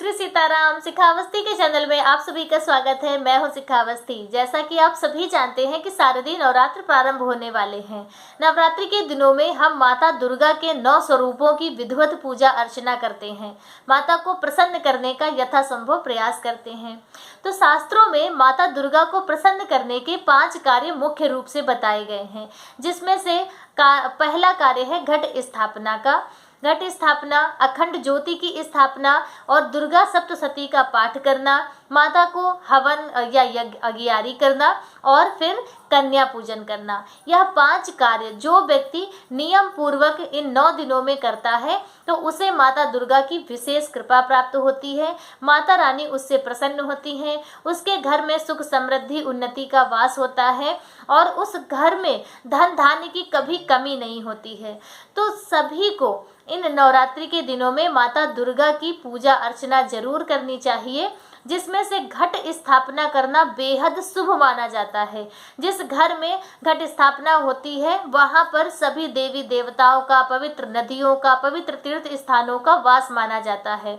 श्री सीताराम शिखावस्थी के चैनल में आप सभी का स्वागत है। मैं हूं शिखावस्थी। जैसा कि आप सभी जानते हैं कि शारदीय नवरात्र प्रारंभ होने वाले हैं। नवरात्रि के दिनों में हम माता दुर्गा के 9 स्वरूपों की विधिवत पूजा अर्चना करते हैं, माता को प्रसन्न करने का यथासंभव प्रयास करते हैं। तो शास्त्रों में माता दुर्गा को प्रसन्न करने के 5 कार्य मुख्य रूप से बताए गए हैं, जिसमें से पहला कार्य है घट स्थापना का। घट स्थापना, अखंड ज्योति की स्थापना और दुर्गा सप्तशती का पाठ करना, माता को हवन या यज्ञ अगियारी करना और फिर कन्या पूजन करना। यह 5 कार्य जो व्यक्ति नियम पूर्वक इन 9 दिनों में करता है तो उसे माता दुर्गा की विशेष कृपा प्राप्त होती है। माता रानी उससे प्रसन्न होती हैं, उसके घर में सुख समृद्धि उन्नति का वास होता है और उस घर में धन धान्य की कभी कमी नहीं होती है। तो सभी को इन नवरात्रि के दिनों में माता दुर्गा की पूजा अर्चना जरूर करनी चाहिए, जिसमें से घट स्थापना करना बेहद शुभ माना जाता है। जिस घर में घट स्थापना होती है वहां पर सभी देवी देवताओं का, पवित्र नदियों का, पवित्र तीर्थ स्थानों का वास माना जाता है।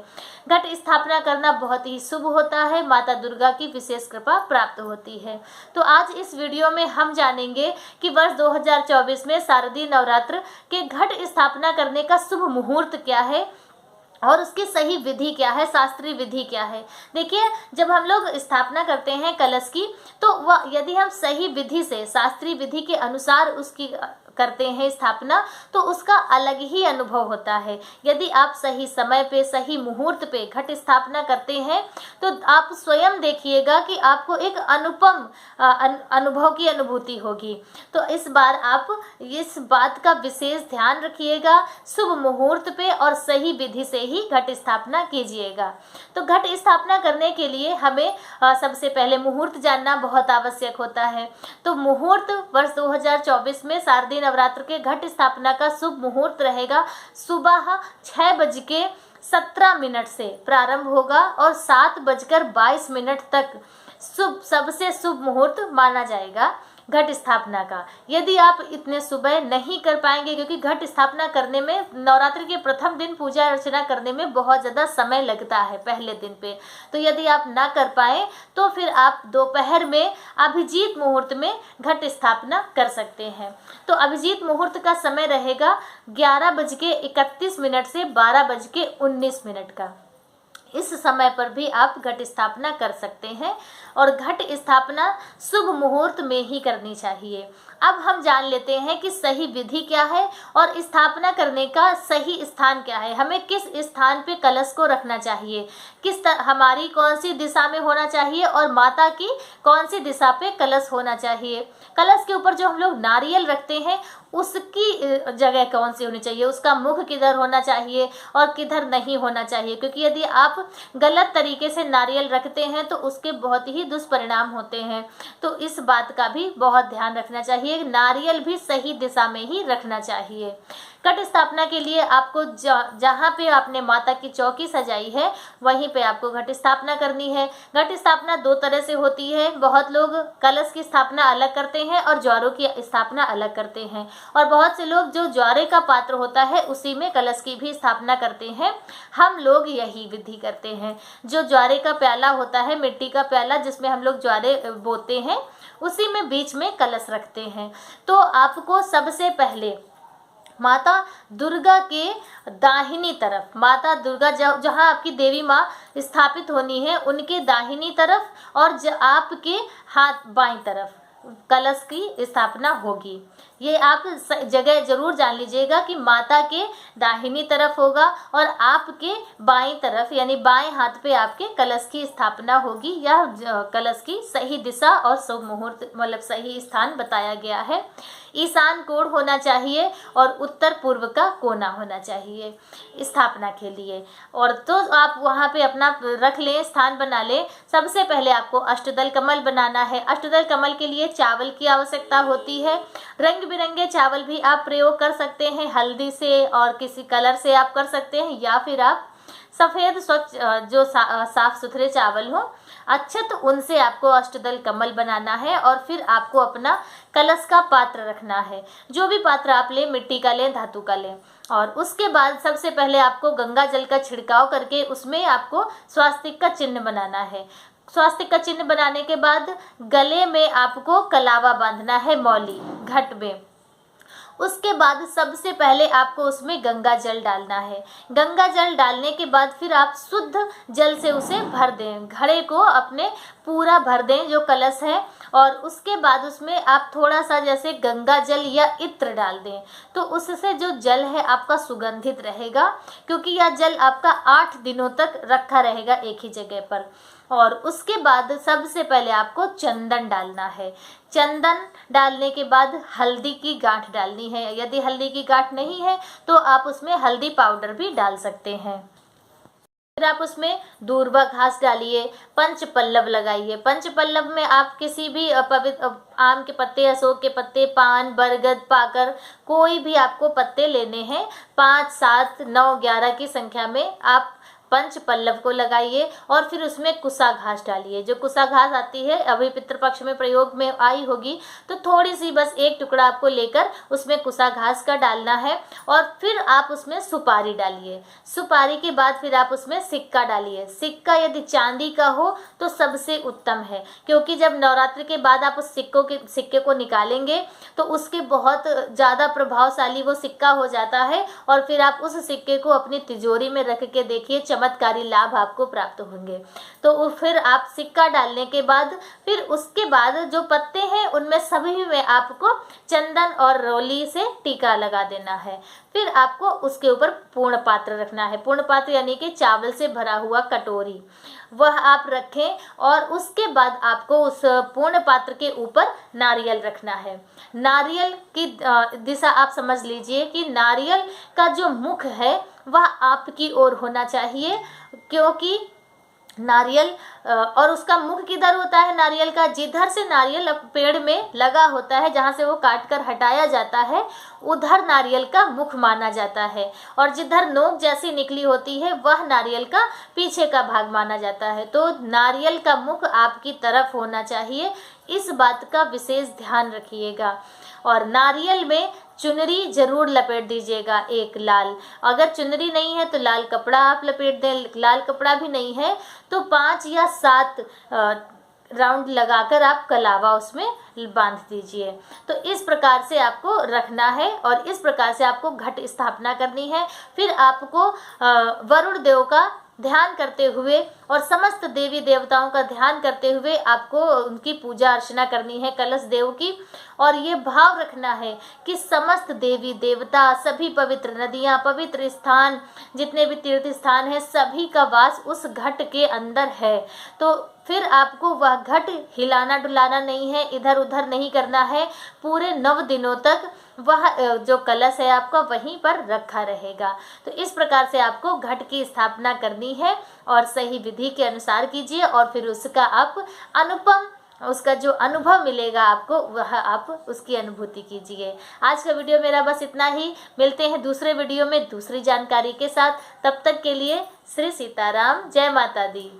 घट स्थापना करना बहुत ही शुभ होता है, माता दुर्गा की विशेष कृपा प्राप्त होती है। तो आज इस वीडियो में हम जानेंगे कि वर्ष 2024 में शारदीय नवरात्र के घट स्थापना करने का शुभ मुहूर्त क्या है और उसकी सही विधि क्या है, शास्त्रीय विधि क्या है। देखिए, जब हम लोग स्थापना करते हैं कलश की, तो वह यदि हम सही विधि से, शास्त्रीय विधि के अनुसार उसकी करते हैं स्थापना, तो उसका अलग ही अनुभव होता है। यदि आप सही समय पे, सही मुहूर्त पे घट स्थापना करते हैं तो आप स्वयं देखिएगा कि आपको एक अनुपम अनुभव की अनुभूति होगी। तो इस बार आप इस बात का विशेष ध्यान रखिएगा, शुभ मुहूर्त पे और सही विधि से ही घट स्थापना कीजिएगा। तो घट स्थापना करने के लिए हमें सबसे पहले मुहूर्त जानना बहुत आवश्यक होता है। तो मुहूर्त वर्ष 2024 में शारदीय नवरात्र के घट स्थापना का शुभ मुहूर्त रहेगा। सुबह 6:17 से प्रारंभ होगा और 7:22 तक सबसे शुभ मुहूर्त माना जाएगा घट स्थापना का। यदि आप इतने सुबह नहीं कर पाएंगे, क्योंकि घट स्थापना करने में, नवरात्रि के प्रथम दिन पूजा अर्चना करने में बहुत ज़्यादा समय लगता है पहले दिन पे, तो यदि आप ना कर पाए तो फिर आप दोपहर में अभिजीत मुहूर्त में घट स्थापना कर सकते हैं। तो अभिजीत मुहूर्त का समय रहेगा 11:31 से 12:19 का। इस समय पर भी आप घट स्थापना कर सकते हैं और घट स्थापना शुभ मुहूर्त में ही करनी चाहिए। अब हम जान लेते हैं कि सही विधि क्या है और स्थापना करने का सही स्थान क्या है। हमें किस स्थान पे कलश को रखना चाहिए, हमारी कौन सी दिशा में होना चाहिए और माता की कौन सी दिशा पे कलश होना चाहिए। कलश के ऊपर जो हम लोग नारियल रखते हैं उसकी जगह कौन सी होनी चाहिए, उसका मुख किधर होना चाहिए और किधर नहीं होना चाहिए, क्योंकि यदि आप गलत तरीके से नारियल रखते हैं तो उसके बहुत ही दुष्परिणाम होते हैं। तो इस बात का भी बहुत ध्यान रखना चाहिए, नारियल भी सही दिशा में ही रखना चाहिए। घट स्थापना के लिए आपको जहाँ पे आपने माता की चौकी सजाई है वहीं पे आपको घट स्थापना करनी है। घट स्थापना 2 तरह से होती है। बहुत लोग कलश की स्थापना अलग करते हैं और ज्वारों की स्थापना अलग करते हैं, और बहुत से लोग जो ज्वारे का पात्र होता है उसी में कलश की भी स्थापना करते हैं। हम लोग यही विधि करते हैं। जो ज्वारे का प्याला होता है, मिट्टी का प्याला जिसमें हम लोग ज्वारे बोते हैं, उसी में बीच में कलश रखते हैं। तो आपको सबसे पहले माता दुर्गा के दाहिनी तरफ, माता दुर्गा जहाँ आपकी देवी माँ स्थापित होनी है उनके दाहिनी तरफ और आपके हाथ बाईं तरफ कलश की स्थापना होगी। ये आप जगह जरूर जान लीजिएगा कि माता के दाहिनी तरफ होगा और आपके बाईं तरफ यानी बाएं हाथ पे आपके कलश की स्थापना होगी। यह कलश की सही दिशा और शुभ मुहूर्त मतलब सही स्थान बताया गया है। ईशान कोण होना चाहिए और उत्तर पूर्व का कोना होना चाहिए स्थापना के लिए। और तो आप वहाँ पे अपना रख लें, स्थान बना लें। सबसे पहले आपको अष्टदल कमल बनाना है। अष्टदल कमल के लिए चावल की आवश्यकता होती है। रंग बिरंगे चावल भी आप प्रयोग कर सकते हैं, हल्दी से और किसी कलर से आप कर सकते हैं, या फिर आप सफ़ेद स्वच्छ जो साफ सुथरे चावल हो अच्छे, तो उनसे आपको अष्टदल कमल बनाना है। और फिर आपको अपना कलश का पात्र रखना है। जो भी पात्र आप लें, मिट्टी का लें, धातु का लें, और उसके बाद सबसे पहले आपको गंगा जल का छिड़काव करके उसमें आपको स्वास्तिक का चिन्ह बनाना है। स्वास्तिक का चिन्ह बनाने के बाद गले में आपको कलावा बांधना है, मौली घट में। उसके बाद सबसे पहले आपको उसमें गंगा जल डालना है। गंगा जल डालने के बाद फिर आप शुद्ध जल से उसे भर दें, घड़े को अपने पूरा भर दें जो कलश है। और उसके बाद उसमें आप थोड़ा सा जैसे गंगा जल या इत्र डाल दें, तो उससे जो जल है आपका सुगंधित रहेगा, क्योंकि यह जल आपका 8 दिनों तक रखा रहेगा एक ही जगह पर। और उसके बाद सबसे पहले आपको चंदन डालना है। चंदन डालने के बाद हल्दी की गांठ डालनी है। यदि हल्दी की गांठ नहीं है तो आप उसमें हल्दी पाउडर भी डाल सकते हैं। फिर आप उसमें दूर्वा घास डालिए, पंच पल्लव लगाइए। पंच पल्लव में आप किसी भी पवित्र आम के पत्ते, अशोक के पत्ते, पान, बरगद, पाकर, कोई भी आपको पत्ते लेने हैं। 5, 7, 9, 11 की संख्या में आप पंच पल्लव को लगाइए और फिर उसमें कुसा घास डालिए। जो कुसा घास आती है अभी पितृपक्ष में प्रयोग में आई होगी, तो थोड़ी सी बस एक टुकड़ा आपको लेकर उसमें कुसा घास का डालना है। और फिर आप उसमें सुपारी डालिए। सुपारी के बाद फिर आप उसमें सिक्का डालिए। सिक्का यदि चांदी का हो तो सबसे उत्तम है, क्योंकि जब नवरात्रि के बाद आप उस सिक्के को निकालेंगे तो उसके बहुत ज़्यादा प्रभावशाली वो सिक्का हो जाता है। और फिर आप उस सिक्के को अपनी तिजोरी में रख के देखिए, चमत्कारी लाभ आपको प्राप्त होंगे। तो फिर आप सिक्का डालने के बाद फिर उसके बाद जो पत्ते हैं उनमें सभी में आपको चंदन और रोली से टीका लगा देना है। फिर आपको उसके ऊपर पूर्ण पात्र रखना है। पूर्ण पात्र यानी कि चावल से भरा हुआ कटोरी, वह आप रखें। और उसके बाद आपको उस पूर्ण पात्र के ऊपर नारियल रखना है। नारियल की दिशा आप समझ लीजिए कि नारियल का जो मुख है वह आपकी ओर होना चाहिए, क्योंकि नारियल और उसका मुख किधर होता है नारियल का, जिधर से नारियल पेड़ में लगा होता है, जहाँ से वो काट कर हटाया जाता है, उधर नारियल का मुख माना जाता है। और जिधर नोक जैसी निकली होती है वह नारियल का पीछे का भाग माना जाता है। तो नारियल का मुख आपकी तरफ होना चाहिए, इस बात का विशेष ध्यान रखिएगा। और नारियल में चुनरी जरूर लपेट दीजिएगा, एक लाल। अगर चुनरी नहीं है तो लाल कपड़ा आप लपेट दें। लाल कपड़ा भी नहीं है तो 5 या 7 राउंड लगाकर आप कलावा उसमें बांध दीजिए। तो इस प्रकार से आपको रखना है और इस प्रकार से आपको घट स्थापना करनी है। फिर आपको वरुण देव का ध्यान करते हुए और समस्त देवी देवताओं का ध्यान करते हुए आपको उनकी पूजा अर्चना करनी है, कलश देव की। और ये भाव रखना है कि समस्त देवी देवता, सभी पवित्र नदियाँ, पवित्र स्थान, जितने भी तीर्थ स्थान हैं, सभी का वास उस घट के अंदर है। तो फिर आपको वह घट हिलाना डुलाना नहीं है, इधर उधर नहीं करना है। पूरे 9 दिनों तक वह जो कलश है आपका वहीं पर रखा रहेगा। तो इस प्रकार से आपको घट की स्थापना करनी है और सही विधि के अनुसार कीजिए। और फिर उसका आप उसका जो अनुभव मिलेगा आपको, वह आप उसकी अनुभूति कीजिए। आज का वीडियो मेरा बस इतना ही। मिलते हैं दूसरे वीडियो में दूसरी जानकारी के साथ। तब तक के लिए श्री सीताराम, जय माता दी।